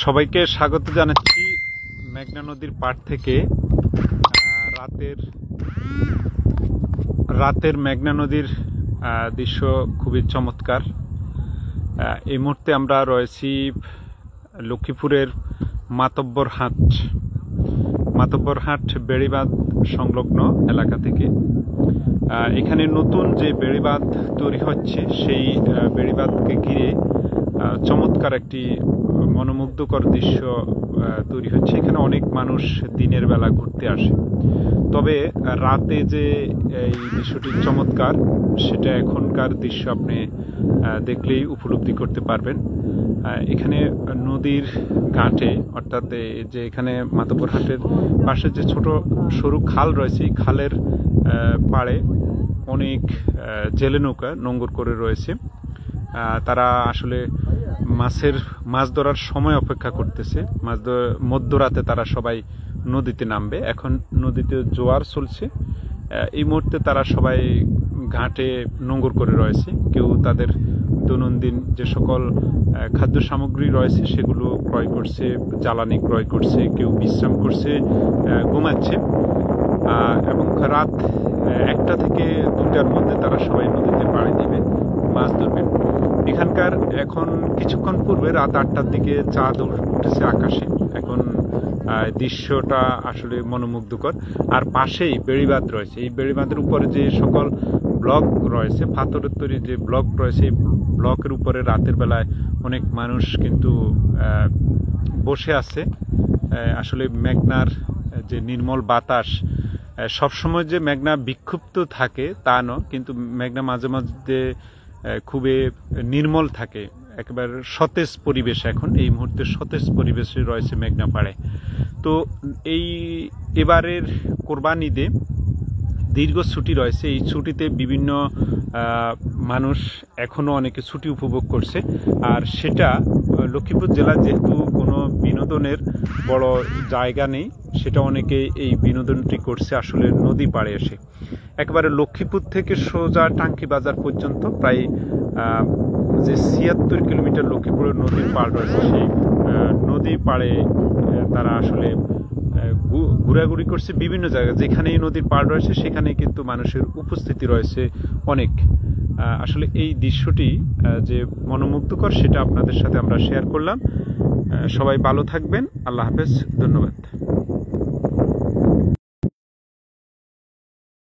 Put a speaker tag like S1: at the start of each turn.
S1: সবাইকে স্বাগত জানাচ্ছি মেঘনা নদীর পাড় থেকে। রাতের মেঘনা নদীর দৃশ্য খুবই চমৎকার। এই মুহূর্তে আমরা রয়েছি লক্ষ্মীপুরের মাতব্বরহাট বেড়িবাঁধ সংলগ্ন এলাকা থেকে। এখানে নতুন যে বেড়িবাঁধ তৈরি হচ্ছে সেই বেড়িবাঁধকে ঘিরে চমৎকার একটি মনোমুগ্ধকর দৃশ্য তৈরি হচ্ছে। এখানে অনেক মানুষ দিনের বেলা ঘুরতে আসে, তবে রাতে যে এই দৃশ্যটি চমৎকার সেটা এখনকার দৃশ্য আপনি দেখলেই উপলব্ধি করতে পারবেন। এখানে নদীর ঘাটে, অর্থাৎ যে এখানে মাতব্বরহাটের পাশে যে ছোট সরু খাল রয়েছে, এই খালের পাড়ে অনেক জেলে নৌকা নোঙর করে রয়েছে। তারা আসলে মাছ ধরার সময় অপেক্ষা করতেছে। মধ্যরাতে তারা সবাই নদীতে নামবে। এখন নদীতে জোয়ার চলছে। এই মুহূর্তে তারা সবাই ঘাটে নোঙর করে রয়েছে। কেউ তাদের দৈনন্দিন যে সকল খাদ্য সামগ্রী রয়েছে সেগুলো ক্রয় করছে, জ্বালানি ক্রয় করছে, কেউ বিশ্রাম করছে, ঘুমাচ্ছে। এবং রাত 1টা থেকে 2টার মধ্যে তারা সবাই নদীতে পাড়ি দিবে, মাছ ধরবে। এখানকার এখন কিছুক্ষণ পূর্বে রাত 8টার দিকে চাঁদ উঠেছে আকাশে। এখন দৃশ্যটা আসলে মনোমুগ্ধকর। আর পাশেই বেড়িবাঁধ রয়েছে। এই বেড়িবাঁধের উপরে যে সকল ব্লক রয়েছে, পাথরের তৈরি যে ব্লক রয়েছে, এই ব্লকের উপরে রাতের বেলায় অনেক মানুষ কিন্তু বসে আছে। আসলে মেঘনার যে নির্মল বাতাস, সবসময় যে মেঘনা বিক্ষুব্ধ থাকে তা নয়, কিন্তু মেঘনা মাঝে মাঝে খুবই নির্মল থাকে। একেবারে সতেজ পরিবেশ, এখন এই মুহূর্তে সতেজ পরিবেশে রয়েছে মেঘনা পাড়ে। তো এবারের কোরবান ঈদে দীর্ঘ ছুটি রয়েছে। এই ছুটিতে বিভিন্ন মানুষ এখনও অনেকে ছুটি উপভোগ করছে। আর সেটা লক্ষ্মীপুর জেলা যেহেতু কোনো বিনোদনের বড় জায়গা নেই, সেটা অনেকে এই বিনোদনটি করছে আসলে নদী পাড়ে এসে। একেবারে লক্ষ্মীপুর থেকে সোজা টাঙ্কি বাজার পর্যন্ত প্রায় যে 76 কিলোমিটার লক্ষ্মীপুরের নদীর পাড় রয়েছে, সেই নদী পাড়ে তারা আসলে ঘোরাঘুরি করছে। বিভিন্ন জায়গায় যেখানেই নদীর পাড় রয়েছে সেখানে কিন্তু মানুষের উপস্থিতি রয়েছে অনেক। আসলে এই দৃশ্যটি যে মনোমুগ্ধকর সেটা আপনাদের সাথে আমরা শেয়ার করলাম। সবাই ভালো থাকবেন। আল্লাহ হাফেজ। ধন্যবাদ।